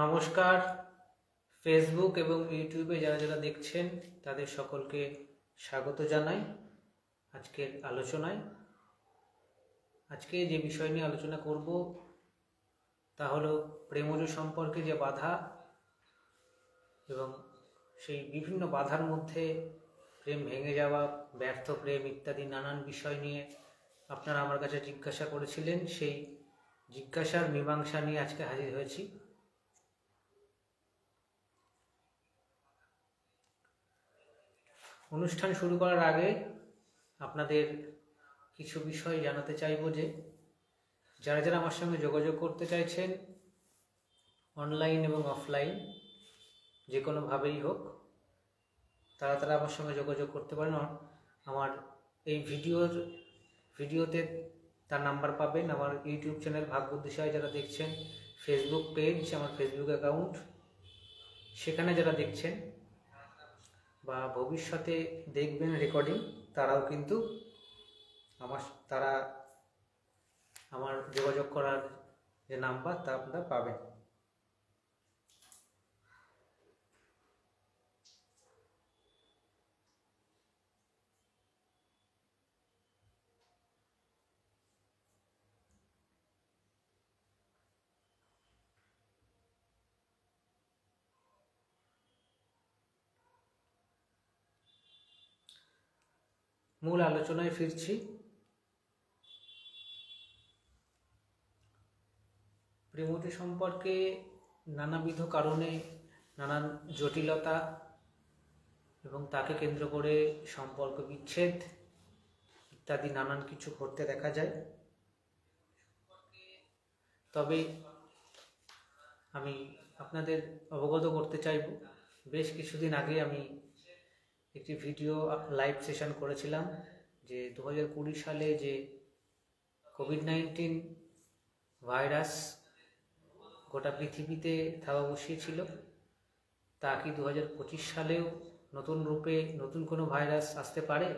নমস্কার। ফেসবুক এবং ইউটিউবে যারা যারা দেখছেন তাদের সকলকে স্বাগত জানাই আজকের আলোচনায়। আজকে যে বিষয় নিয়ে আলোচনা করব তা হলো প্রেমজ সম্পর্কে যে বাধা এবং সেই বিভিন্ন বাধার মধ্যে প্রেম ভেঙে যাওয়া, ব্যর্থ প্রেম ইত্যাদি নানান বিষয় নিয়ে আপনারা আমার কাছে জিজ্ঞাসা করেছিলেন। সেই জিজ্ঞাসার মীমাংসা নিয়ে আজকে হাজির হয়েছি। অনুষ্ঠান শুরু করার আগে আপনাদের কিছু বিষয় জানাতে চাইব যে যারা যারা আমার সঙ্গে যোগাযোগ করতে চাইছেন, অনলাইন এবং অফলাইন যে কোনোভাবেই হোক, তারা আমার সঙ্গে যোগাযোগ করতে পারেন। আমার এই ভিডিওতে তার নাম্বার পাবেন। আমার ইউটিউব চ্যানেল ভাগ্যোদ্দেশায় যারা দেখছেন, ফেসবুক পেজ, আমার ফেসবুক অ্যাকাউন্ট, সেখানে যারা দেখছেন বা ভবিষ্যতে দেখবেন রেকর্ডিং, তারাও কিন্তু আমার যোগাযোগ করার যে নাম্বার তা আপনারা পাবেন। মূল আলোচনায় ফিরছি। প্রেমজ সম্পর্কে নানাবিধ কারণে নানান জটিলতা এবং তাকে কেন্দ্র করে সম্পর্ক বিচ্ছেদ ইত্যাদি নানান কিছু ঘটতে দেখা যায়। তবে আমি আপনাদের অবগত করতে চাইব, বেশ কিছুদিন আগে আমি একটি ভিডিও লাইভ সেশন করেছিলাম যে 2020 সালে যে কোভিড-19 ভাইরাস গোটা পৃথিবীতে থাবা বসিয়েছিল, তা কি 2025 সালেও নতুন রূপে নতুন কোনো ভাইরাস আসতে পারে?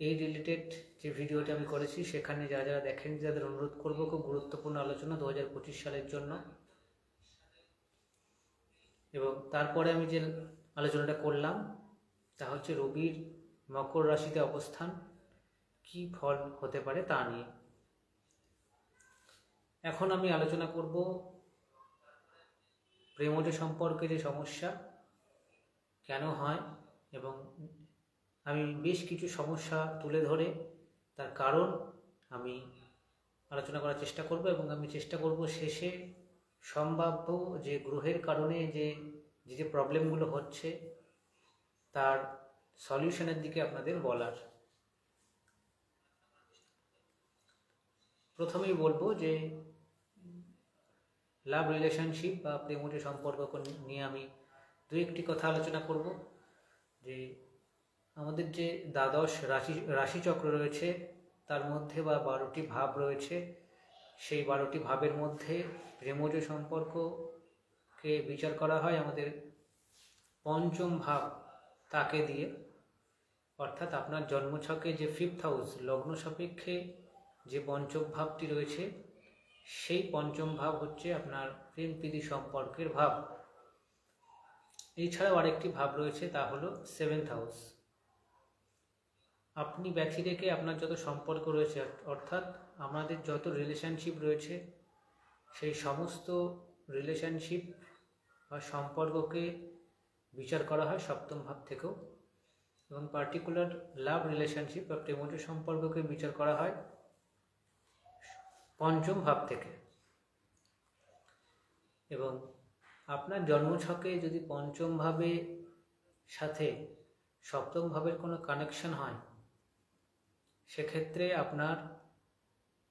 এই রিলেটেড যে ভিডিওটি আমি করেছি, সেখানে যারা যারা দেখেন যাদের অনুরোধ করব, খুব গুরুত্বপূর্ণ আলোচনা 2025 সালের জন্য। এবং তারপরে আমি যে আলোচনাটা করলাম তা হচ্ছে রবির মকর রাশিতে অবস্থান কি ফল হতে পারে তা নিয়ে। এখন আমি আলোচনা করব প্রেমজ সম্পর্কে যে সমস্যা কেন হয়, এবং আমি বেশ কিছু সমস্যা তুলে ধরে তার কারণ আমি আলোচনা করার চেষ্টা করব, এবং আমি চেষ্টা করব শেষে সম্ভাব্য যে গ্রহের কারণে যে প্রবলেমগুলো হচ্ছে তার সলিউশনের দিকে আপনাদের বলার। প্রথমেই বলবো যে লাভ রিলেশনশিপ বা প্রেমজ সম্পর্ক নিয়ে আমি দু একটি কথা আলোচনা করব। যে আমাদের যে দ্বাদশ রাশিচক্র রয়েছে তার মধ্যে বা 12টি ভাব রয়েছে, সেই 12টি ভাবের মধ্যে প্রেমজ সম্পর্ককে বিচার করা হয় আমাদের পঞ্চম ভাব তাকে দিয়ে। অর্থাৎ আপনার জন্মছকে যে 5th হাউস লগ্ন সাপেক্ষে যে পঞ্চম ভাবটি রয়েছে, সেই পঞ্চম ভাব হচ্ছে আপনার প্রেম প্রীতি সম্পর্কের ভাব। এছাড়াও আরেকটি ভাব রয়েছে, তা হলো 7th হাউস। আপনি ব্যক্তি রেখে আপনার যত সম্পর্ক রয়েছে, অর্থাৎ আমাদের যত রিলেশনশিপ রয়েছে, সেই সমস্ত রিলেশনশিপ বা সম্পর্ককে বিচার করা হয় সপ্তম ভাব থেকেও, এবং পার্টিকুলার লাভ রিলেশনশিপ বা প্রেমজ সম্পর্ককে বিচার করা হয় পঞ্চম ভাব থেকে। এবং আপনার জন্মছকে যদি পঞ্চম ভাবের সাথে সপ্তম ভাবের কোনো কানেকশন হয়, সেক্ষেত্রে আপনার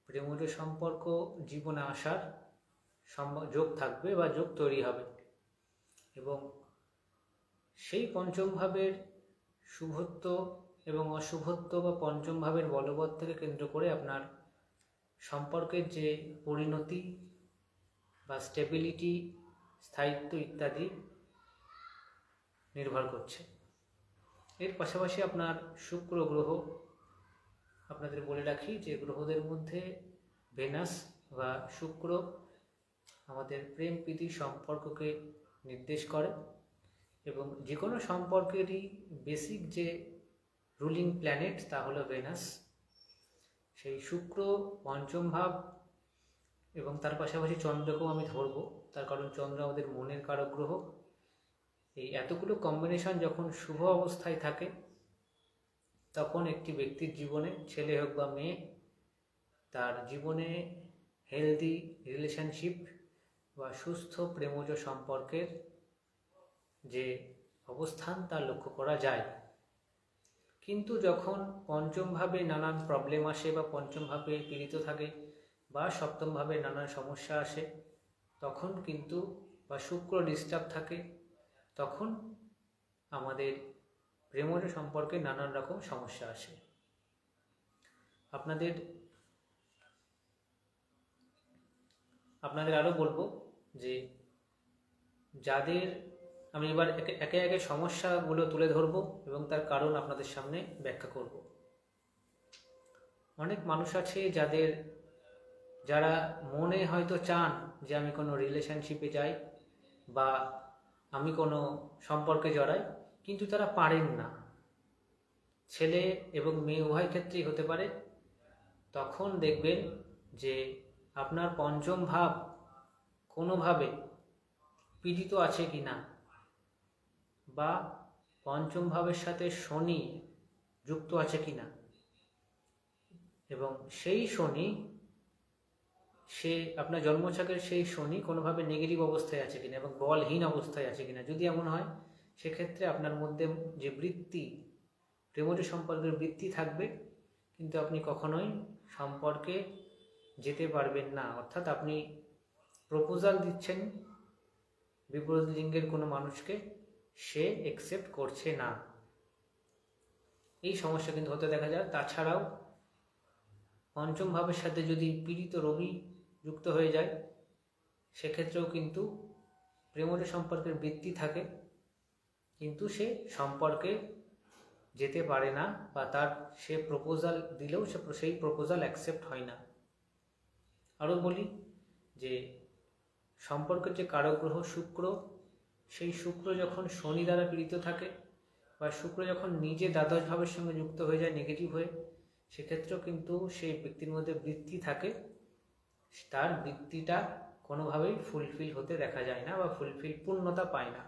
প্রেমজ সম্পর্ক জীবনে আসার যোগ থাকবে বা যোগ তৈরি হবে। এবং সেই পঞ্চম ভাবের শুভত্ব এবং অশুভত্ব বা পঞ্চম ভাবের বলবৎ থেকে কেন্দ্র করে আপনার সম্পর্কের যে পরিণতি বা স্টেবিলিটি, স্থায়িত্ব ইত্যাদি নির্ভর করছে। এর পাশাপাশি আপনার শুক্র গ্রহ, আপনাদের বলে রাখি যে গ্রহদের মধ্যে ভেনাস বা শুক্র আমাদের প্রেম প্রীতি সম্পর্ককে নির্দেশ করে এবং যে কোনো সম্পর্কেরই বেসিক যে রুলিং প্ল্যানেট তা হলো ভেনাস। সেই শুক্র পঞ্চম ভাব এবং তার পাশাপাশি চন্দ্রকেও আমি ধরবো, তার কারণ চন্দ্র আমাদের মনের কারক গ্রহ। এই এতগুলো কম্বিনেশন যখন শুভ অবস্থায় থাকে তখন একটি ব্যক্তির জীবনে, ছেলে হোক বা মেয়ে, তার জীবনে হেলদি রিলেশনশিপ বা সুস্থ প্রেমজ সম্পর্কের যে অবস্থান তা লক্ষ্য করা যায়। কিন্তু যখন পঞ্চমভাবে নানান প্রবলেম আসে বা পঞ্চমভাবে পীড়িত থাকে বা সপ্তমভাবে নানান সমস্যা আসে তখন কিন্তু, বা শুক্র ডিস্টার্ব থাকে, তখন আমাদের প্রেমজ সম্পর্কে নানান রকম সমস্যা আসে। আপনাদের আরও বলবো যে যাদের, আমি এবার একে একে সমস্যাগুলো তুলে ধরবো এবং তার কারণ আপনাদের সামনে ব্যাখ্যা করব। অনেক মানুষ আছে যারা মনে হয়তো চান যে আমি কোনো রিলেশনশিপে যাই বা আমি কোনো সম্পর্কে জড়াই, কিন্তু তারা পারেন না। ছেলে এবং মেয়ে উভয় ক্ষেত্রেই হতে পারে। তখন দেখবেন যে আপনার পঞ্চম ভাব কোনোভাবে পীড়িত আছে কি না, বা পঞ্চম ভাবের সাথে শনি যুক্ত আছে কি না, এবং সেই শনি, সে আপনার জন্মছকের সেই শনি কোনোভাবে নেগেটিভ অবস্থায় আছে কিনা এবং বলহীন অবস্থায় আছে কিনা। যদি এমন হয় সেক্ষেত্রে আপনার মধ্যে যে বৃত্তি, প্রেমজ সম্পর্কের বৃত্তি থাকবে, কিন্তু আপনি কখনোই সম্পর্কে যেতে পারবেন না। অর্থাৎ আপনি প্রপোজাল দিচ্ছেন বিপরীত লিঙ্গের কোনো মানুষকে, সে অ্যাকসেপ্ট করছে না। এই সমস্যা কিন্তু হতে দেখা যায়। তাছাড়াও পঞ্চম ভাবের সাথে যদি পীড়িত রবি যুক্ত হয়ে যায় সেক্ষেত্রেও কিন্তু প্রেমজ সম্পর্কের বৃত্তি থাকে, কিন্তু সে সম্পর্কে যেতে পারে না, বা সে প্রপোজাল দিলেও সেই প্রপোজাল অ্যাকসেপ্ট হয় না। আরও বলি যে সম্পর্কের যে কারক গ্রহ শুক্র, সেই শুক্র যখন শনি দ্বারা পীড়িত থাকে বা শুক্র যখন নিজে দ্বাদশ ভাবের সঙ্গে যুক্ত হয়ে যায় নেগেটিভ হয়ে, সেক্ষেত্রেও কিন্তু সেই ব্যক্তির মধ্যে বৃত্তি থাকে, তার বৃত্তিটা কোনোভাবেই ফুলফিল হতে দেখা যায় না বা পূর্ণতা পায় না।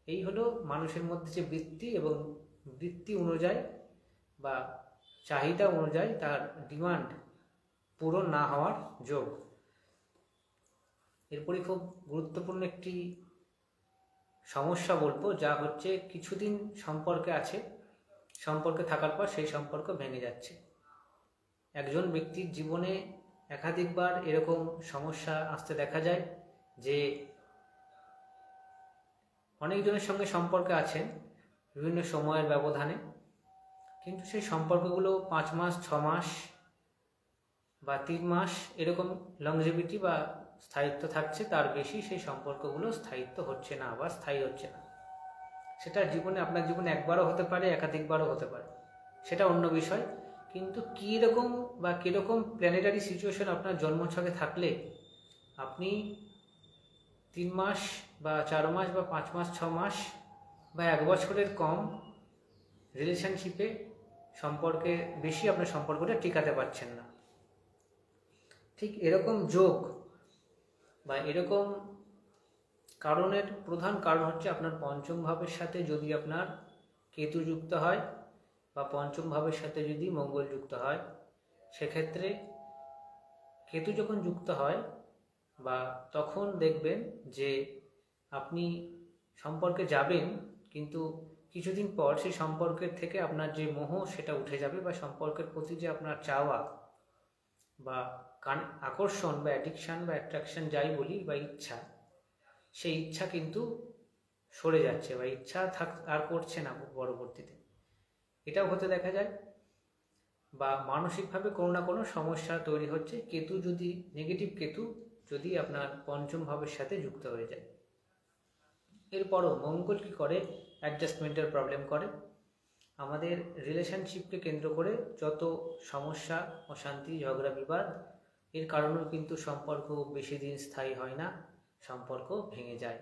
এই হলো মানুষের মধ্যে যে বৃত্তি, এবং বৃত্তি অনুযায়ী বা চাহিদা অনুযায়ী তার ডিমান্ড পূরণ না হওয়ার যোগ। এরপরই খুব গুরুত্বপূর্ণ একটি সমস্যা বলবো, যা হচ্ছে কিছুদিন সম্পর্কে থাকার পর সেই সম্পর্ক ভেঙে যাচ্ছে। একজন ব্যক্তির জীবনে একাধিকবার এরকম সমস্যা আসতে দেখা যায় যে অনেকজনের সঙ্গে সম্পর্কে আছেন বিভিন্ন সময়ের ব্যবধানে, কিন্তু সেই সম্পর্কগুলো 5 মাস, 6 মাস বা 3 মাস এরকম লংজিভিটি বা স্থায়িত্ব থাকছে, তার বেশি সেই সম্পর্কগুলো স্থায়িত্ব হচ্ছে না বা স্থায়ী হচ্ছে না। সেটা আপনার জীবনে একবারও হতে পারে, একাধিকবারও হতে পারে, সেটা অন্য বিষয়। কিন্তু কীরকম প্ল্যানেটারি সিচুয়েশন আপনার জন্মছকে থাকলে আপনি 3 মাস বা 4 মাস বা 5 মাস, 6 মাস বা 1 বছরের কম রিলেশনশিপে সম্পর্কে বেশি আপনার সম্পর্কটা টিকাতে পারছেন না। ঠিক এরকম যোগ বা এরকম কারণের প্রধান কারণ হচ্ছে আপনার পঞ্চম ভাবের সাথে যদি আপনার কেতু যুক্ত হয় বা পঞ্চম ভাবের সাথে যদি মঙ্গল যুক্ত হয়, সেক্ষেত্রে কেতু যখন যুক্ত হয় বা তখন দেখবেন যে আপনি সম্পর্কে যাবেন, কিন্তু কিছুদিন পর সেই সম্পর্কের থেকে আপনার যে মোহ সেটা উঠে যাবে, বা সম্পর্কের প্রতি যে আপনার চাওয়া বা আকর্ষণ বা অ্যাডিকশান বা অ্যাট্রাকশন যাই বলি বা ইচ্ছা, সেই ইচ্ছা কিন্তু সরে যাচ্ছে বা ইচ্ছা আর করছে না পরবর্তীতে। এটাও হতে দেখা যায়। বা মানসিকভাবে কোনো না কোনো সমস্যা তৈরি হচ্ছে কেতু যদি, নেগেটিভ কেতু যদি আপনার পঞ্চম ভাবের সাথে যুক্ত হয়ে যায়। এরপরও মঙ্গল কী করে? অ্যাডজাস্টমেন্টের প্রবলেম করে। আমাদের রিলেশনশিপকে কেন্দ্র করে যত সমস্যা, অশান্তি, ঝগড়া, বিবাদ এর কারণেও কিন্তু সম্পর্ক বেশি দিন স্থায়ী হয় না, সম্পর্ক ভেঙে যায়।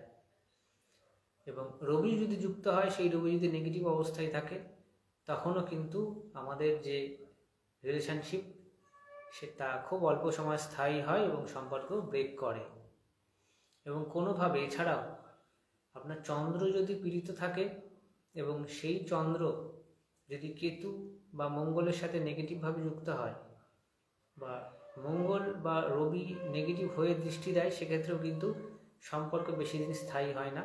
এবং রবি যদি যুক্ত হয়, সেই রবি যদি নেগেটিভ অবস্থায় থাকে, তখনও কিন্তু আমাদের যে রিলেশনশিপ সেটা খুব অল্প সময় স্থায়ী হয় এবং সম্পর্ক ব্রেক করে। এবং কোনোভাবে এছাড়াও আপনার চন্দ্র যদি পীড়িত থাকে এবং সেই চন্দ্র যদি কেতু বা মঙ্গলের সাথে নেগেটিভভাবে যুক্ত হয়, বা মঙ্গল বা রবি নেগেটিভ হয়ে দৃষ্টি দেয়, সেক্ষেত্রেও কিন্তু সম্পর্ক বেশি দিন স্থায়ী হয় না,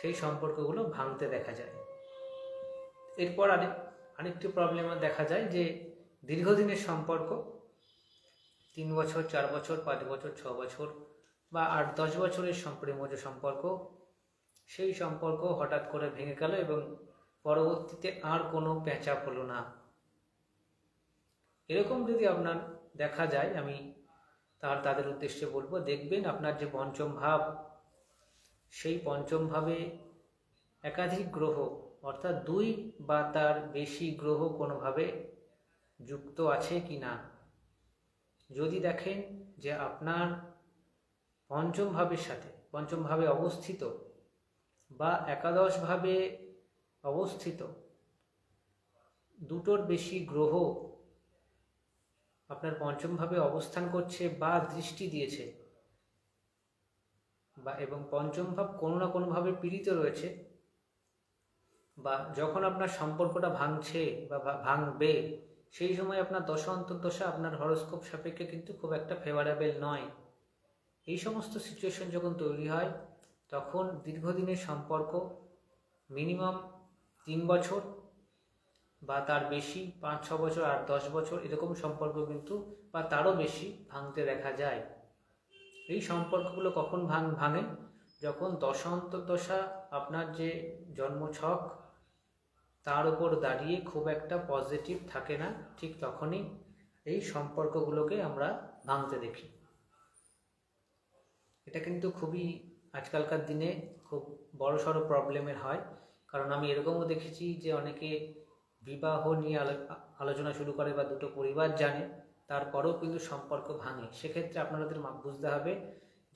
সেই সম্পর্কগুলো ভাঙতে দেখা যায়। এরপর আরেকটি প্রবলেম দেখা যায় যে দীর্ঘদিনের সম্পর্ক, 3 বছর, 4 বছর, 5 বছর, 6 বছর বা 8-10 বছরের প্রেমজ সম্পর্ক, সেই সম্পর্ক হঠাৎ করে ভেঙে গেল এবং পরবর্তীতে আর কোনো প্যাঁচা হলো না। এরকম যদি আপনার দেখা যায়, আমি তাদের উদ্দেশ্যে বলবো, দেখবেন আপনার যে পঞ্চম ভাব, সেই পঞ্চম ভাবে একাধিক গ্রহ অর্থাৎ 2 বা তার বেশি গ্রহ কোনোভাবে যুক্ত আছে কি না। যদি দেখেন যে আপনার পঞ্চম ভাবের সাথে, পঞ্চম ভাবে অবস্থিত বা একাদশ ভাবে অবস্থিত দুটোর বেশি গ্রহ আপনার পঞ্চম ভাবে অবস্থান করছে বা দৃষ্টি দিয়েছে, বা এবং পঞ্চম ভাব কোনো না কোনোভাবে পীড়িত রয়েছে, বা যখন আপনার সম্পর্কটা ভাঙছে বা ভাঙবে, সেই সময় আপনার দশা অন্তর্দশা আপনার হরোস্কোপ সাপেক্ষে কিন্তু খুব একটা ফেভারেবল নয়। এই সমস্ত সিচুয়েশন যখন তৈরি হয়, তখন দীর্ঘদিনের সম্পর্ক, মিনিমাম 3 বছর বা তার বেশি, 5-6 বছর, 8-10 বছর এরকম সম্পর্ক কিন্তু বা তারও বেশি ভাঙতে দেখা যায়। এই সম্পর্কগুলো কখন ভাঙে? যখন দশা অন্তর্দশা আপনার যে জন্মছক তার উপর দাঁড়িয়ে খুব একটা পজিটিভ থাকে না, ঠিক তখনই এই সম্পর্কগুলোকে আমরা ভাঙতে দেখি। এটা কিন্তু খুবই আজকালকার দিনে খুব বড়সড় প্রবলেমের হয়, কারণ আমি এরকমও দেখেছি যে অনেকে বিবাহ নিয়ে আলোচনা শুরু করে বা দুটো পরিবার জানে, তারপরেও কিন্তু সম্পর্ক ভাঙে। সেক্ষেত্রে আপনাদের বুঝতে হবে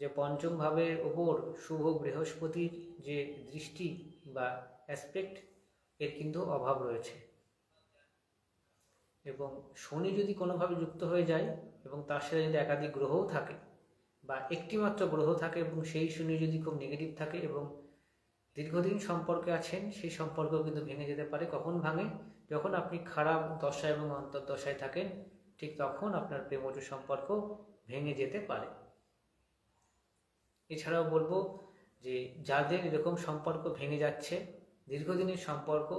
যে পঞ্চম ভাবের ওপর শুভ বৃহস্পতির যে দৃষ্টি বা অ্যাসপেক্ট, এর কিন্তু অভাব রয়েছে। এবং শনি যদি কোনোভাবে যুক্ত হয়ে যায় এবং তার সাথে যদি একাধিক গ্রহও থাকে বা একটি মাত্র গ্রহ থাকে এবং সেই শনি যদি খুব নেগেটিভ থাকে এবং দীর্ঘদিন সম্পর্কে আছেন, সেই সম্পর্ক কিন্তু ভেঙে যেতে পারে। কখন ভাঙে? যখন আপনি খারাপ দশা এবং অন্তর্দশায় থাকেন, ঠিক তখন আপনার প্রেমজ সম্পর্ক ভেঙে যেতে পারে। এছাড়াও বলবো যে যাদের এরকম সম্পর্ক ভেঙে যাচ্ছে, দীর্ঘদিনের সম্পর্ক,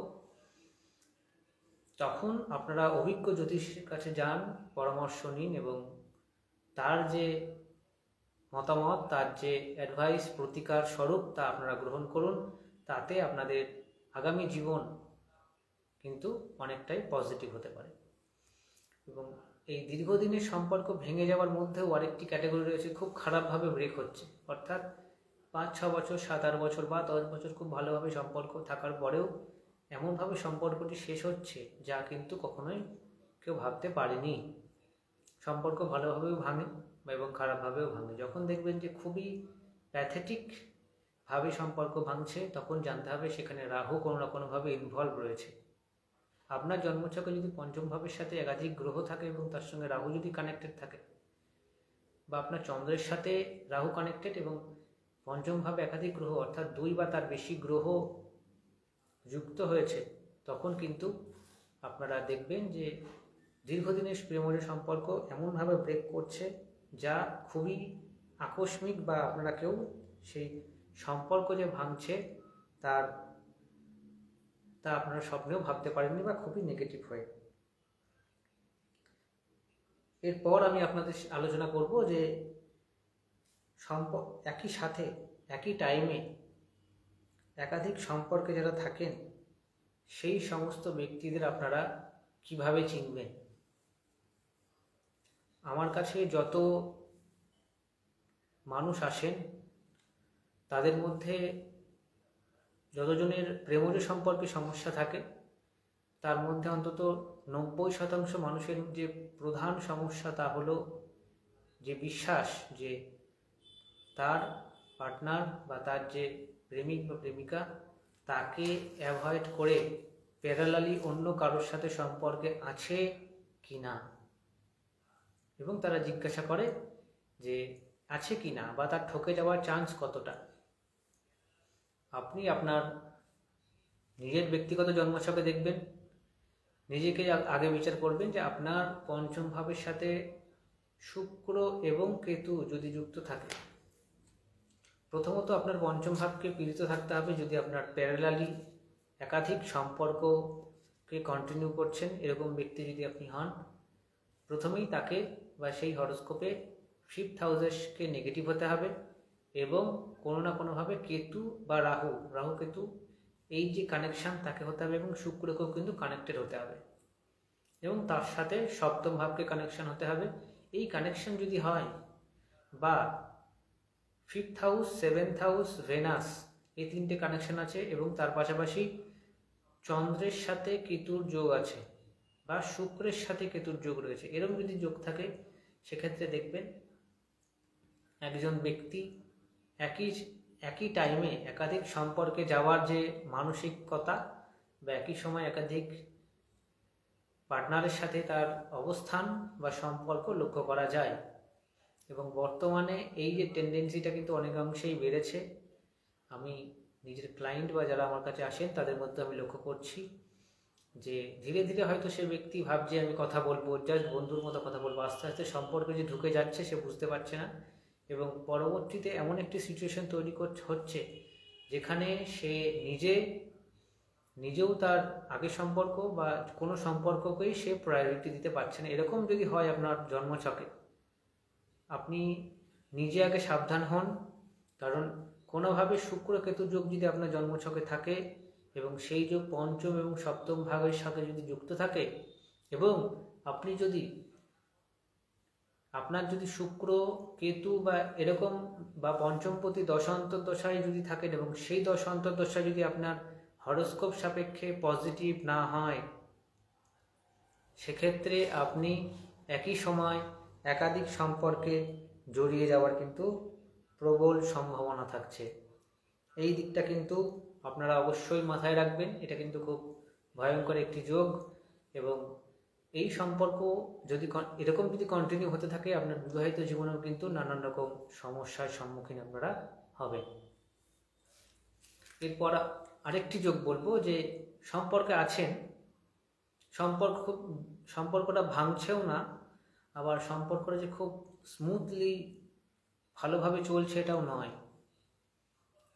তখন আপনারা অভিজ্ঞ জ্যোতিষীর কাছে যান, পরামর্শ নিন এবং তার যে মতামত, তার যে অ্যাডভাইস, প্রতিকার স্বরূপ তা আপনারা গ্রহণ করুন। তাতে আপনাদের আগামী জীবন কিন্তু অনেকটাই পজিটিভ হতে পারে। এবং এই দীর্ঘদিনের সম্পর্ক ভেঙে যাওয়ার মধ্যেও আরেকটি ক্যাটাগরি রয়েছে, খুব খারাপভাবে ব্রেক হচ্ছে, অর্থাৎ 5-6 বছর, 7-8 বছর বা 10 বছর খুব ভালোভাবে সম্পর্ক থাকার পরেও এমনভাবে সম্পর্কটি শেষ হচ্ছে যা কিন্তু কখনোই কেউ ভাবতে পারেনি। সম্পর্ক ভালোভাবেও ভাঙে এবং খারাপভাবেও ভাঙে। যখন দেখবেন যে খুবই প্যাথেটিকভাবে সম্পর্ক ভাঙছে, তখন জানতে হবে সেখানে রাহু কোনো না কোনোভাবে ইনভলভ রয়েছে। আপনার জন্মছকে যদি পঞ্চম ভাবের সাথে একাধিক গ্রহ থাকে এবং তার সঙ্গে রাহু যদি কানেক্টেড থাকে, বা আপনার চন্দ্রের সাথে রাহু কানেক্টেড এবং পঞ্চম ভাবে একাধিক গ্রহ অর্থাৎ 2 বা তার বেশি গ্রহ যুক্ত হয়েছে, তখন কিন্তু আপনারা দেখবেন যে দীর্ঘদিনের প্রেমজ সম্পর্ক এমনভাবে ব্রেক করছে যা খুবই আকস্মিক, বা আপনারা কেউ সেই সম্পর্ক যে ভাঙছে তা আপনারা স্বপ্নেও ভাবতে পারেননি, বা খুবই নেগেটিভ হয়ে। এরপর আমি আপনাদের আলোচনা করব যে একই সাথে একই টাইমে একাধিক সম্পর্কে যারা থাকেন, সেই সমস্ত ব্যক্তিদের আপনারা কিভাবে চিনবেন। আমার কাছে যত মানুষ আসেন, তাদের মধ্যে যতজনের প্রেমজ সম্পর্কে সমস্যা থাকে, তার মধ্যে অন্তত 90% মানুষের যে প্রধান সমস্যা তা হলো যে বিশ্বাস যে তার পার্টনার বা তার যে প্রেমিক বা প্রেমিকা তাকে অ্যাভয়েড করে প্যারালালি অন্য কারোর সাথে সম্পর্কে আছে কি না, এবং তারা জিজ্ঞাসা করে যে আছে কি না বা তার ঠকে যাওয়ার চান্স কতটা। আপনি আপনার নিজের ব্যক্তিগত জন্মছকে দেখবেন, নিজেকে আগে বিচার করবেন যে আপনার পঞ্চম ভাবের সাথে শুক্র এবং কেতু যদি যুক্ত থাকে। প্রথমত আপনার পঞ্চম ভাবকে পীড়িত থাকতে হবে যদি আপনার প্যারালালি একাধিক সম্পর্ককে কন্টিনিউ করছেন, এরকম ব্যক্তি যদি আপনি হন, প্রথমেই তাকে বা সেই হরোস্কোপে 5th হাউসকে নেগেটিভ হতে হবে এবং কোনো না কোনোভাবে কেতু বা রাহু কেতু এই যে কানেকশান তাকে হতে হবে এবং শুক্রকেও কিন্তু কানেক্টেড হতে হবে এবং তার সাথে সপ্তম ভাবকে কানেকশান হতে হবে। এই কানেকশান যদি হয় বা 5th house, 7th house, venous, এই 3টে কানেকশান আছে এবং তার পাশাপাশি চন্দ্রের সাথে কেতুর যোগ আছে বা শুক্রের সাথে কেতুর যোগ রয়েছে, এরকম যদি যোগ থাকে সেক্ষেত্রে দেখবেন একজন ব্যক্তি একই টাইমে একাধিক সম্পর্কে যাওয়ার যে মানসিকতা বা একই সময় একাধিক পার্টনারের সাথে তার অবস্থান বা সম্পর্ক লক্ষ্য করা যায়। এবং বর্তমানে এই যে টেন্ডেন্সিটা কিন্তু অনেকাংশেই বেড়েছে। আমি নিজের ক্লায়েন্ট বা যারা আমার কাছে আসেন তাদের মধ্যে আমি লক্ষ্য করছি যে ধীরে ধীরে হয়তো সে ব্যক্তি ভাবছে আমি কথা বলবো, জাস্ট বন্ধুর মতো কথা বলবো, আস্তে আস্তে সম্পর্কে যে ঢুকে যাচ্ছে সে বুঝতে পারছে না এবং পরবর্তীতে এমন একটি সিচুয়েশন তৈরি হচ্ছে যেখানে সে নিজেও তার আগের সম্পর্ক বা কোনো সম্পর্ককেই সে প্রায়োরিটি দিতে পারছে না। এরকম যদি হয় আপনার জন্মছকে, আপনি নিজে আগে সাবধান হন, কারণ কোনোভাবে শুক্র কেতু যোগ যদি আপনার জন্মছকে থাকে এবং সেই যোগ পঞ্চম এবং সপ্তম ভাবের সাথে যদি যুক্ত থাকে এবং আপনি যদি আপনার যদি শুক্র কেতু বা এরকম বা পঞ্চমপতি দশান্তর্দশায় যদি থাকেন এবং সেই দশান্তর্দশায় যদি আপনার হরোস্কোপ সাপেক্ষে পজিটিভ না হয়, সেক্ষেত্রে আপনি একই সময় একাধিক সম্পর্কে জড়িয়ে যাওয়ার কিন্তু প্রবল সম্ভাবনা থাকছে। এই দিকটা কিন্তু আপনারা অবশ্যই মাথায় রাখবেন, এটা কিন্তু খুব ভয়ঙ্কর একটি যোগ এবং এই সম্পর্ক যদি এরকম যদি কন্টিনিউ হতে থাকে আপনার বিবাহিত জীবনেও কিন্তু নানান রকম সমস্যার সম্মুখীন আপনারা হবেন। এরপর আরেকটি যোগ বলবো যে সম্পর্কে আছেন, সম্পর্কটা ভাঙছেও না, আবার সম্পর্কটা যে খুব স্মুথলি ভালোভাবে চলছে এটাও নয়।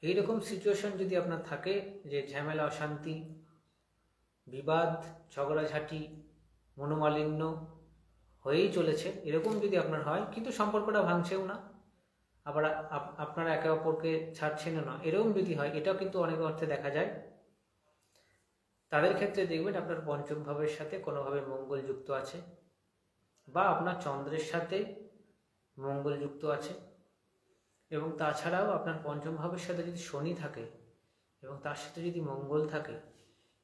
এইরকম সিচুয়েশন যদি আপনার থাকে যে ঝামেলা, অশান্তি, বিবাদ, ঝগড়াঝাটি, মনোমালিন্য হয়েই চলেছে, এরকম যদি আপনার হয় কিন্তু সম্পর্কটা ভাঙছেও না, আবার আপনারা একে অপরকে ছাড়ছেনও না, এরকম যদি হয়, এটাও কিন্তু অনেক অর্থে দেখা যায়। তাদের ক্ষেত্রে দেখবেন আপনার পঞ্চম ভাবের সাথে কোনোভাবে মঙ্গল যুক্ত আছে বা আপনার চন্দ্রের সাথে মঙ্গল যুক্ত আছে এবং তাছাড়াও আপনার পঞ্চম ভাবের সাথে যদি শনি থাকে এবং তার সাথে যদি মঙ্গল থাকে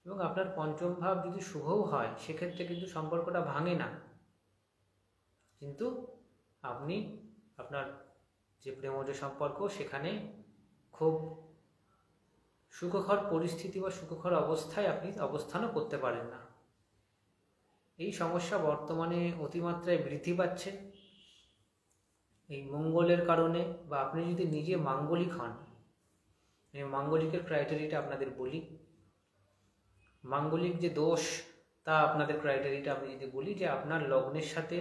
এবং আপনার পঞ্চম ভাব যদি শুভও হয়, সেক্ষেত্রে কিন্তু সম্পর্কটা ভাঙে না, কিন্তু আপনি আপনার যে প্রেমজ সম্পর্ক সেখানে খুব সুখকর পরিস্থিতি বা সুখকর অবস্থায় আপনি অবস্থানও করতে পারেন না। এই সমস্যা বর্তমানে অতিমাত্রায় বৃদ্ধি পাচ্ছে এই মঙ্গলের কারণে, বা আপনি যদি নিজে মাঙ্গলিক হন, এই মাঙ্গলিকের ক্রাইটেরিয়াটা আপনাদের বলি, মাঙ্গলিক যে দোষ তা আপনাদের ক্রাইটেরিয়াটা আমি যদি বলি যে আপনার লগ্নের সাথে,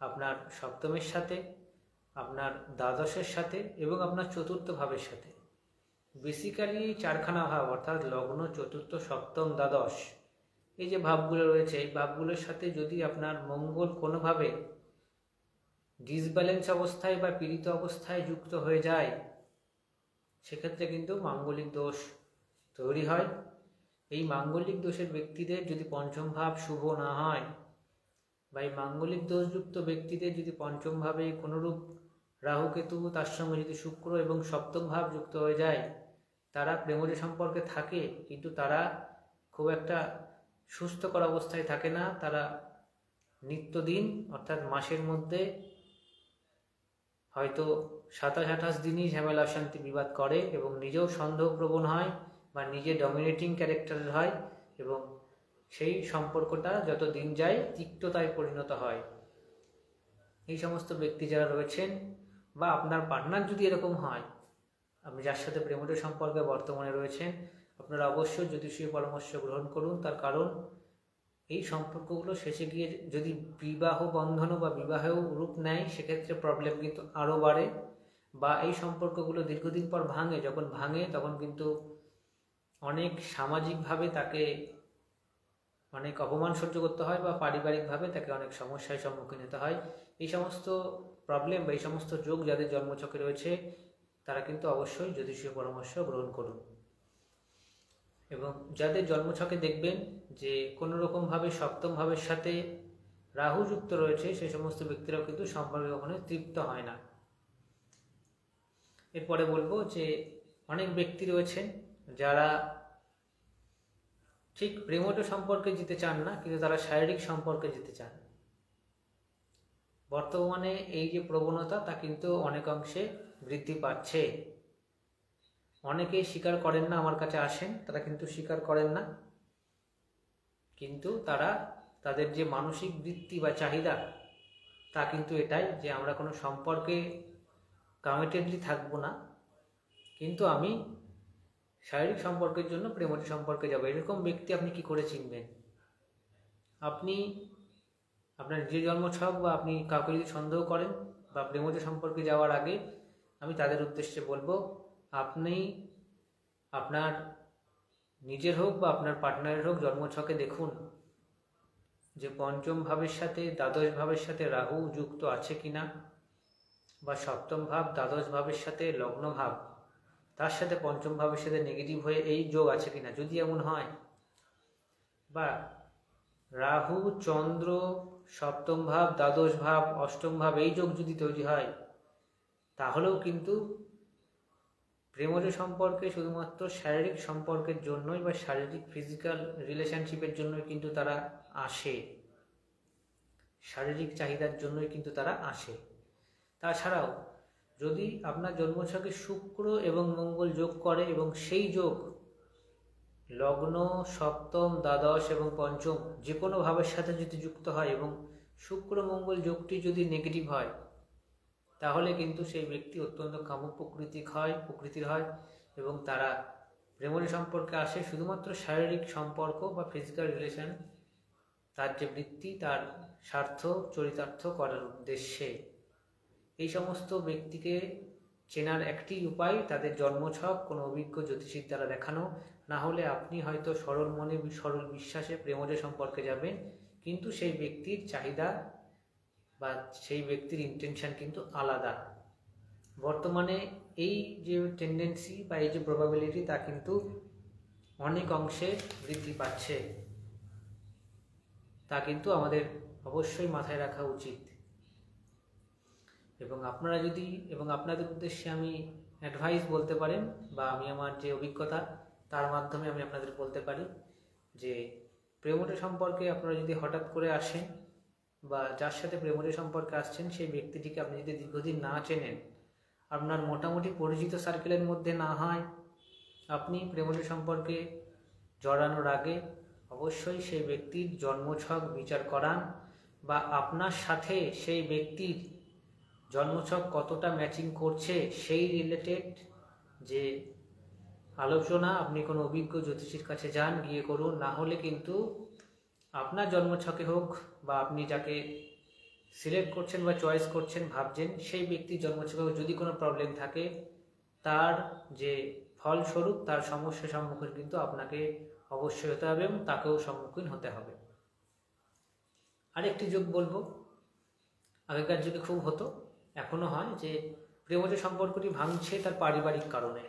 আপনার সপ্তমের সাথে, আপনার দ্বাদশের সাথে এবং আপনার চতুর্থ ভাবের সাথে, বেসিক্যালি চারখানা ভাব অর্থাৎ লগ্ন, চতুর্থ, সপ্তম, দ্বাদশ, এই যে ভাবগুলো রয়েছে এই ভাবগুলোর সাথে যদি আপনার মঙ্গল কোনোভাবে ডিসব্যালেন্স অবস্থায় বা পীড়িত অবস্থায় যুক্ত হয়ে যায়, সেক্ষেত্রে কিন্তু মাঙ্গলিক দোষ তৈরি হয়। এই মাঙ্গলিক দোষের ব্যক্তিদের যদি পঞ্চম ভাব শুভ না হয় বা এই মাঙ্গলিক দোষযুক্ত ব্যক্তিদের যদি পঞ্চম ভাবে কোনোরূপ রাহু কেতু তার সঙ্গে যদি শুক্র এবং সপ্তম ভাব যুক্ত হয়ে যায়, তারা প্রেমজ সম্পর্কে থাকে কিন্তু তারা খুব একটা সুস্থকর অবস্থায় থাকে না। তারা নিত্যদিন অর্থাৎ মাসের মধ্যে হয়তো 27-28 দিনই ঝামেলা অশান্তি বিবাদ করে এবং নিজেও সন্দেহপ্রবণ হয় বা নিজে ডমিনেটিং ক্যারেক্টারের হয় এবং সেই সম্পর্কটা যত দিন যায় তিক্ততায় পরিণত হয়। এই সমস্ত ব্যক্তি যারা রয়েছেন বা আপনার পার্টনার যদি এরকম হয়, আপনি যার সাথে প্রেমের সম্পর্কে বর্তমানে রয়েছেন, আপনারা অবশ্যই জ্যোতিষীয় পরামর্শ গ্রহণ করুন। তার কারণ এই সম্পর্কগুলো শেষে গিয়ে যদি বিবাহ বন্ধনও বা বিবাহেও রূপ নেয়, সেক্ষেত্রে প্রবলেম কিন্তু আরও বাড়ে। বা এই সম্পর্কগুলো দীর্ঘদিন পর ভাঙে, যখন ভাঙে তখন কিন্তু অনেক সামাজিকভাবে তাকে অনেক অপমান সহ্য করতে হয় বা পারিবারিকভাবে তাকে অনেক সমস্যার সম্মুখীন হতে হয়। এই সমস্ত প্রবলেম বা এই সমস্ত যোগ যাদের জন্মছকে রয়েছে তারা কিন্তু অবশ্যই জ্যোতিষীয় পরামর্শ গ্রহণ করুন। এবং যাদের জন্মছকে দেখবেন যে কোনো রকমভাবে সপ্তম ভাবের সাথে রাহু যুক্ত রয়েছে, সেই সমস্ত ব্যক্তিরাও কিন্তু সম্পর্কে কখনো তৃপ্ত হয় না। এরপরে বলবো যে অনেক ব্যক্তি রয়েছেন যারা ঠিক প্রেমজ সম্পর্কে যেতে চান না, কিন্তু তারা শারীরিক সম্পর্কে যেতে চান। বর্তমানে এই যে প্রবণতা তা কিন্তু অনেক অংশে বৃদ্ধি পাচ্ছে। অনেকেই স্বীকার করেন না, আমার কাছে আসেন তারা কিন্তু স্বীকার করেন না, কিন্তু তারা তাদের যে মানসিক বৃত্তি বা চাহিদা তা কিন্তু এটাই যে আমরা কোনো সম্পর্কে কমিটেডলি থাকবো না, কিন্তু আমি শারীরিক সম্পর্কের জন্য প্রেমজ সম্পর্কে যাব। এরকম ব্যক্তি আপনি কি করে চিনবেন? আপনি আপনার নিজের জন্মছক বা আপনি কাউকে যদি সন্দেহ করেন বা প্রেমজ সম্পর্কে যাওয়ার আগে আমি তাদের উদ্দেশ্যে বলবো, আপনি আপনার নিজের হোক বা আপনার পার্টনারের হোক জন্মছকে দেখুন যে পঞ্চম ভাবের সাথে দ্বাদশ ভাবের সাথে রাহু যুক্ত আছে কিনা, বা সপ্তম ভাব দ্বাদশ ভাবের সাথে লগ্ন ভাব তার সাথে পঞ্চম ভাবের সাথে নেগেটিভ হয়ে এই যোগ আছে কিনা। যদি এমন হয়, বা রাহু চন্দ্র সপ্তম ভাব দ্বাদশ ভাব অষ্টম ভাব এই যোগ যদি তৈরি হয়, তাহলেও কিন্তু প্রেমজ সম্পর্কে শুধুমাত্র শারীরিক সম্পর্কের জন্যই বা শারীরিক ফিজিক্যাল রিলেশনশিপের জন্যই কিন্তু তারা আসে, শারীরিক চাহিদার জন্যই কিন্তু তারা আসে। তাছাড়াও যদি আপনার জন্মছকে শুক্র এবং মঙ্গল যোগ করে এবং সেই যোগ লগ্ন সপ্তম দ্বাদশ এবং পঞ্চম যে কোনো ভাবের সাথে যদি যুক্ত হয় এবং শুক্র মঙ্গল যোগটি যদি নেগেটিভ হয়, তাহলে কিন্তু সেই ব্যক্তি অত্যন্ত কামুক প্রকৃতির হয় এবং তারা প্রেমের সম্পর্কে আসে শুধুমাত্র শারীরিক সম্পর্ক বা ফিজিক্যাল রিলেশন, তার যে বৃত্তি তার স্বার্থ চরিতার্থ করার উদ্দেশ্যে। এই সমস্ত ব্যক্তিকে চেনার একটি উপায় তাদের জন্মছক কোনো অভিজ্ঞ জ্যোতিষীর দ্বারা দেখানো, না হলে আপনি হয়তো সরল মনে সরল বিশ্বাসে প্রেমজ সম্পর্কে যাবেন, কিন্তু সেই ব্যক্তির চাহিদা বা সেই ব্যক্তির ইন্টেনশন কিন্তু আলাদা। বর্তমানে এই যে টেন্ডেন্সি বা এই যে প্রবাবিলিটি তা কিন্তু অনেক অংশে বৃদ্ধি পাচ্ছে, তা কিন্তু আমাদের অবশ্যই মাথায় রাখা উচিত। এবং আপনারা যদি এবং আপনাদের উদ্দেশ্যে আমি অ্যাডভাইস বলতে পারেন বা আমি আমার যে অভিজ্ঞতা তার মাধ্যমে আমি আপনাদের বলতে পারি যে প্রেমজ সম্পর্কে আপনারা যদি হঠাৎ করে আসেন বা যার সাথে প্রেমজ সম্পর্কে আসছেন সেই ব্যক্তিটিকে আপনি যদি দীর্ঘদিন না চেনেন, আপনার মোটামুটি পরিচিত সার্কেলের মধ্যে না হয়, আপনি প্রেমজ সম্পর্কে জড়ানোর আগে অবশ্যই সেই ব্যক্তির জন্মছক বিচার করান বা আপনার সাথে সেই ব্যক্তির জন্মছক কতটা ম্যাচিং করছে সেই রিলেটেড যে আলোচনা আপনি কোনো অভিজ্ঞ জ্যোতিষীর কাছে যান, গিয়ে করুন। না হলে কিন্তু আপনার জন্মছকে হোক বা আপনি যাকে সিলেক্ট করছেন বা চয়েস করছেন ভাবছেন সেই ব্যক্তির জন্মছকে যদি কোনো প্রবলেম থাকে, তার যে ফলস্বরূপ তার সমস্যার সম্মুখীন কিন্তু আপনাকে অবশ্যই হতে হবে এবং তাকেও সম্মুখীন হতে হবে। আরেকটি যোগ বলবো, আগেকার যুগে খুব হতো, এখনো হয়, যে প্রেমজ সম্পর্কটি ভাঙছে তার পারিবারিক কারণে।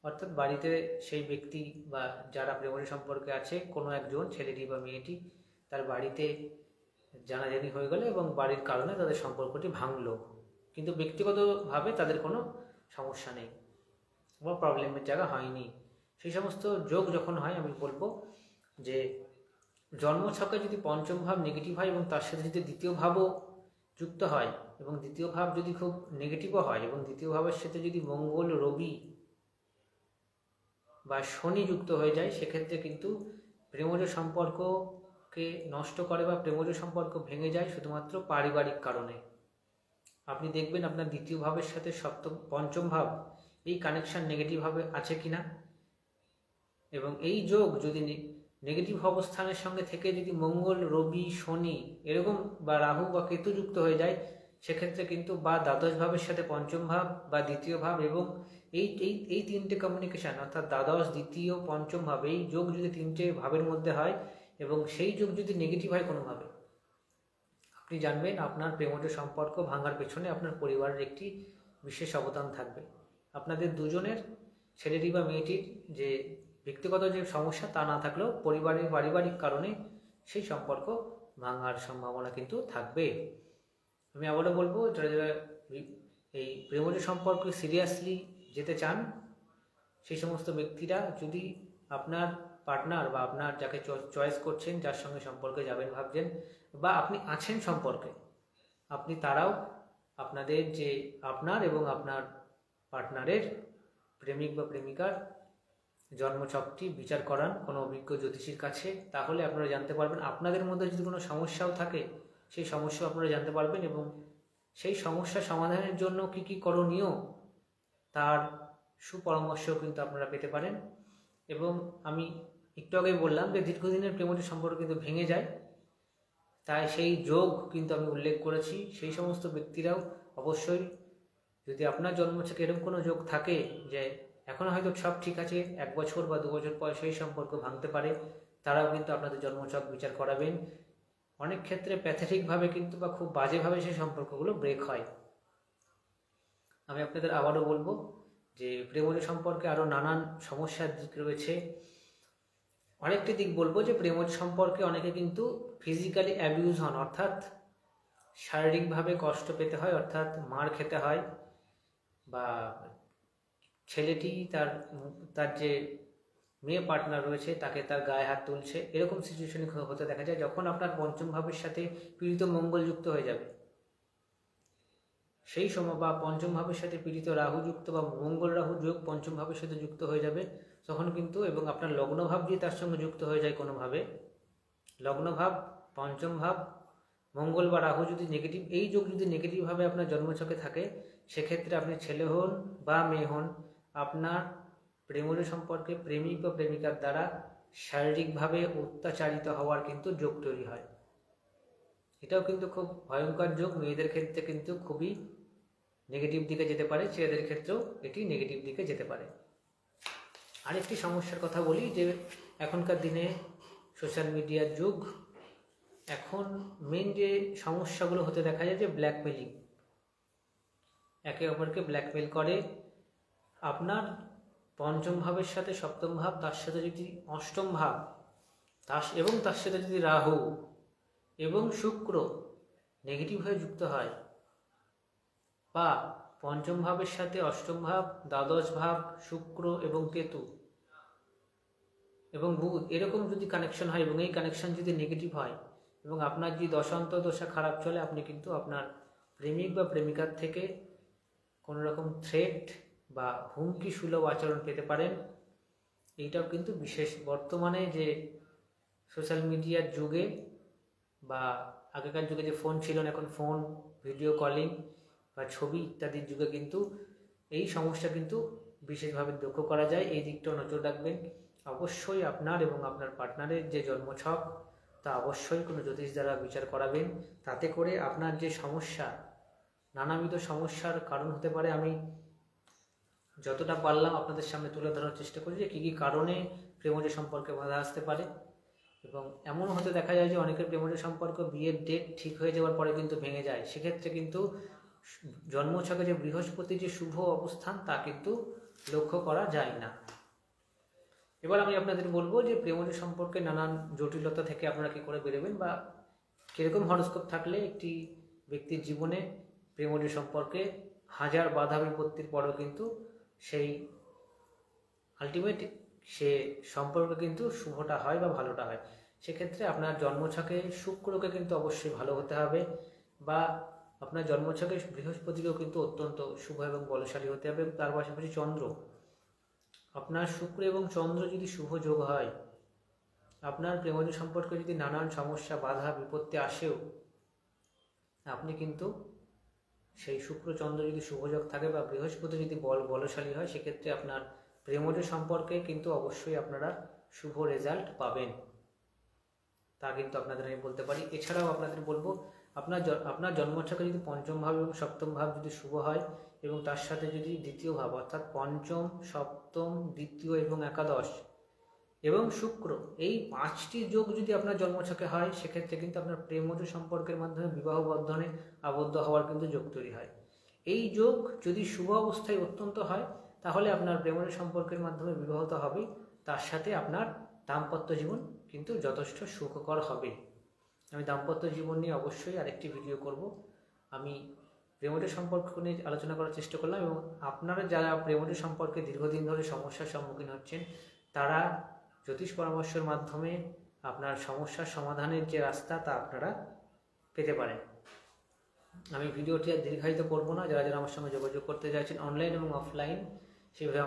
অর্থাৎ বাড়িতে সেই ব্যক্তি বা যারা প্রেমজ সম্পর্কে আছে কোনো একজন ছেলেটি বা মেয়েটি তার বাড়িতে জানাজানি হয়ে গেল এবং বাড়ির কারণে তাদের সম্পর্কটি ভাঙলো, কিন্তু ব্যক্তিগতভাবে তাদের কোনো সমস্যা নেই বা প্রবলেমের জায়গা হয়নি। সেই সমস্ত যোগ যখন হয়, আমি বলবো যে জন্মছকে যদি পঞ্চম ভাব নেগেটিভ হয় এবং তার সাথে যদি দ্বিতীয় ভাবও যুক্ত হয় এবং দ্বিতীয় ভাব যদি খুব নেগেটিভও হয় এবং দ্বিতীয় ভাবের সাথে যদি মঙ্গল, রবি বা শনি যুক্ত হয়ে যায়, সেক্ষেত্রে কিন্তু প্রেমজ সম্পর্ককে নষ্ট করে বা প্রেমজ সম্পর্ক ভেঙে যায় শুধুমাত্র পারিবারিক কারণে। আপনি দেখবেন আপনার দ্বিতীয় ভাবের সাথে পঞ্চম ভাব এই কানেকশন নেগেটিভভাবে আছে কিনা, এবং এই যোগ যদি নেগেটিভ অবস্থানের সঙ্গে থেকে যদি মঙ্গল, রবি, শনি এরকম বা রাহু বা কেতু যুক্ত হয়ে যায়, সেক্ষেত্রে কিন্তু বা দ্বাদশ ভাবের সাথে পঞ্চম ভাব বা দ্বিতীয় ভাব এবং এই এই এই তিনটে কমিউনিকেশন অর্থাৎ দ্বাদশ, দ্বিতীয়, পঞ্চম ভাব এই যোগ যদি তিনটে ভাবের মধ্যে হয় এবং সেই যোগ যদি নেগেটিভ হয় কোনোভাবে, আপনি জানবেন আপনার প্রেমজ সম্পর্ক ভাঙার পেছনে আপনার পরিবারের একটি বিশেষ অবদান থাকবে। আপনাদের দুজনের, ছেলেটি বা মেয়েটির যে ব্যক্তিগত যে সমস্যা তা না থাকলেও পরিবারের পারিবারিক কারণে সেই সম্পর্ক ভাঙার সম্ভাবনা কিন্তু থাকবে। আমি আবারও বলবো, যারা যারা এই প্রেমজ সম্পর্কে সিরিয়াসলি যেতে চান সেই সমস্ত ব্যক্তিরা যদি আপনার পার্টনার বা আপনার যাকে চয়েস করছেন, যার সঙ্গে সম্পর্কে যাবেন ভাবছেন বা আপনি আছেন সম্পর্কে, আপনি তারাও আপনাদের যে আপনার এবং আপনার পার্টনারের প্রেমিক বা প্রেমিকার জন্মছকটি বিচার করান কোনো অভিজ্ঞ জ্যোতিষীর কাছে। তাহলে আপনারা জানতে পারবেন আপনাদের মধ্যে যদি কোনো সমস্যাও থাকে সেই সমস্যাও আপনারা জানতে পারবেন এবং সেই সমস্যা সমাধানের জন্য কি কি করণীয় তার সুপরামর্শ কিন্তু আপনারা পেতে পারেন। এবং আমি একটু আগে বললাম যে দীর্ঘদিনের প্রেমজ সম্পর্ক কিন্তু ভেঙে যায়, তাই সেই যোগ কিন্তু আমি উল্লেখ করেছি। সেই সমস্ত ব্যক্তিরাও অবশ্যই, যদি আপনার জন্মছকে এরকম কোনো যোগ থাকে যে এখন হয়তো সব ঠিক আছে, 1 বছর বা 2 বছর পর সেই সম্পর্ক ভাঙতে পারে, তারাও কিন্তু আপনাদের জন্মছক বিচার করাবেন। অনেক ক্ষেত্রে প্যাথেটিকভাবে কিন্তু বা খুব বাজেভাবে সেই সম্পর্কগুলো ব্রেক হয়। আমি আপনাদের আবারও বলবো যে প্রেমজ সম্পর্কে আরও নানান সমস্যার দিক রয়েছে। অনেকটি দিক বলবো যে প্রেমজ সম্পর্কে অনেকে কিন্তু ফিজিক্যালি অ্যাবিউজ হন, অর্থাৎ শারীরিকভাবে কষ্ট পেতে হয়, অর্থাৎ মার খেতে হয়, বা ছেলেটি তার যে মেয়ে পার্টনার রয়েছে তাকে তার গায়ে হাত তুলছে, এরকম সিচুয়েশনে হতে দেখা যায় যখন আপনার পঞ্চম ভাবের সাথে পীড়িত মঙ্গল যুক্ত হয়ে যাবে সেই সময়, বা পঞ্চম ভাবের সাথে পীড়িত রাহু যুক্ত বা মঙ্গল রাহু যোগ পঞ্চম ভাবের সাথে যুক্ত হয়ে যাবে তখন কিন্তু, এবং আপনার লগ্নভাব যদি তার সঙ্গে যুক্ত হয়ে যায় কোনোভাবে, লগ্নভাব, পঞ্চম ভাব, মঙ্গল বা রাহু যদি নেগেটিভ, এই যোগ যদি নেগেটিভভাবে আপনার জন্মছকে থাকে, সেক্ষেত্রে আপনি ছেলে হন বা মেয়ে হন, আপনার প্রেমজ সম্পর্কে প্রেমিক বা প্রেমিকার দ্বারা শারীরিকভাবে অত্যাচারিত হওয়ার কিন্তু যোগ তৈরি হয়। এটাও কিন্তু খুব ভয়ঙ্কর যোগ। মেয়েদের ক্ষেত্রে কিন্তু খুবই নেগেটিভ দিকে যেতে পারে, ছেলেদের ক্ষেত্রেও এটি নেগেটিভ দিকে যেতে পারে। আরেকটি সমস্যার কথা বলি, যে এখনকার দিনে সোশ্যাল মিডিয়ার যুগ, এখন মেন যে সমস্যাগুলো হতে দেখা যায় যে ব্ল্যাকমেলিং, একে অপরকে ব্ল্যাকমেল করে। আপনার পঞ্চম ভাবের সাথে সপ্তম ভাব, তার সাথে যদি অষ্টম ভাব, এবং তার সাথে যদি রাহু এবং শুক্র নেগেটিভ হয়ে যুক্ত হয়, বা পঞ্চম ভাবের সাথে অষ্টম ভাব, দ্বাদশ ভাব, শুক্র এবং কেতু এবং বুধ এরকম যদি কানেকশন হয় এবং এই কানেকশন যদি নেগেটিভ হয় এবং আপনার যদি দশান্ত দশা খারাপ চলে, আপনি কিন্তু আপনার প্রেমিক বা প্রেমিকার থেকে কোনো রকম থ্রেট বা হুমকি সুলভ আচরণ পেতে পারেন। এইটাও কিন্তু বিশেষ, বর্তমানে যে সোশ্যাল মিডিয়ার যুগে বা আগেকার যুগে যে ফোন ছিল না, এখন ফোন, ভিডিও কলিং বা ছবি ইত্যাদির যুগে কিন্তু এই সমস্যা কিন্তু বিশেষভাবে লক্ষ্য করা যায়। এই দিকটাও নজর রাখবেন। অবশ্যই আপনার এবং আপনার পার্টনারের যে জন্মছক তা অবশ্যই কোনো জ্যোতিষ দ্বারা বিচার করাবেন, তাতে করে আপনার যে সমস্যা, নানাবিধ সমস্যার কারণ হতে পারে, আমি যতটা পারলাম আপনাদের সামনে তুলে ধরার চেষ্টা করি যে কী কী কারণে প্রেমজ সম্পর্কে বাধা আসতে পারে। এবং এমনও হতে দেখা যায় যে অনেকের প্রেমজ সম্পর্ক বিয়ের ডেট ঠিক হয়ে যাওয়ার পরে কিন্তু ভেঙে যায়, সেক্ষেত্রে কিন্তু জন্মছকে যে বৃহস্পতির যে শুভ অবস্থান তা কিন্তু লক্ষ্য করা যায় না। এবার আমি আপনাদের বলবো যে প্রেমজ সম্পর্কে নানান জটিলতা থেকে আপনারা কী করে বেরোবেন, বা কীরকম হরস্কোপ থাকলে একটি ব্যক্তির জীবনে প্রেমজ সম্পর্কে হাজার বাধা বিপত্তির পরেও কিন্তু সেই আলটিমেট সে সম্পর্ক কিন্তু শুভটা হয় বা ভালোটা হয়। সেক্ষেত্রে আপনার জন্মছকে শুক্রকে কিন্তু অবশ্যই ভালো হতে হবে, বা আপনার জন্মছকে বৃহস্পতিও কিন্তু অত্যন্ত শুভ এবং বলশালী হতে হবে। তার পাশাপাশি চন্দ্র, আপনার শুক্র এবং চন্দ্র যদি শুভ যোগ হয়, আপনার প্রেমজ সম্পর্কে যদি নানান সমস্যা বাধা বিপত্তি আসেও, আপনি কিন্তু সেই শুক্র চন্দ্র যদি শুভযোগ থাকে বা বৃহস্পতি যদি বলশালী হয়, সেক্ষেত্রে আপনার প্রেমজ সম্পর্কে কিন্তু অবশ্যই আপনারা শুভ রেজাল্ট পাবেন, তা কিন্তু আপনাদের আমি বলতে পারি। এছাড়াও আপনাদের বলবো, আপনার জন্মছকে যদি পঞ্চম ভাব এবং সপ্তম ভাব যদি শুভ হয় এবং তার সাথে যদি দ্বিতীয় ভাব অর্থাৎ পঞ্চম, সপ্তম, দ্বিতীয় এবং একাদশ এবং শুক্র, এই 5টি যোগ যদি আপনার জন্মছকে হয়, সেক্ষেত্রে কিন্তু আপনার প্রেমজ সম্পর্কের মাধ্যমে বিবাহ বন্ধনে আবদ্ধ হওয়ার কিন্তু যোগ তৈরি হয়। এই যোগ যদি শুভ অবস্থায় অত্যন্ত হয়, তাহলে আপনার প্রেমজ সম্পর্কের মাধ্যমে বিবাহ তো হবেই, তার সাথে আপনার দাম্পত্য জীবন কিন্তু যথেষ্ট সুখকর হবে। আমি দাম্পত্য জীবন নিয়ে অবশ্যই আরেকটি ভিডিও করব। আমি প্রেমজ সম্পর্ক নিয়ে আলোচনা করার চেষ্টা করলাম, এবং আপনারা যারা প্রেমজ সম্পর্কে দীর্ঘদিন ধরে সমস্যার সম্মুখীন হচ্ছেন, তারা জ্যোতিষ পরামর্শের মাধ্যমে আপনার সমস্যার সমাধানের যে রাস্তা, তা আপনারা পেতে পারেন। আমি ভিডিওটি আর দীর্ঘায়িত করব না। যারা যারা আমার সঙ্গে যোগাযোগ করতে চাইছেন অনলাইন এবং অফলাইন, সেভাবে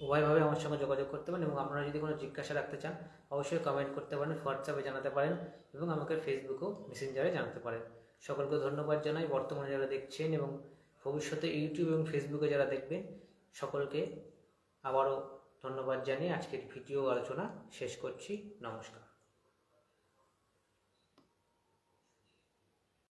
উভয়ভাবে আমার সঙ্গে যোগাযোগ করতে পারেন, এবং আপনারা যদি কোনো জিজ্ঞাসা রাখতে চান অবশ্যই কমেন্ট করতে পারেন, হোয়াটসঅ্যাপে জানাতে পারেন, এবং আমাকে ফেসবুকেও মেসেঞ্জারে জানাতে পারেন। সকলকে ধন্যবাদ জানাই। বর্তমানে যারা দেখছেন এবং ভবিষ্যতে ইউটিউব এবং ফেসবুকে যারা দেখবেন, সকলকে আবারও ধন্যবাদ জানিয়ে আজকের ভিডিও আলোচনা শেষ করছি। নমস্কার।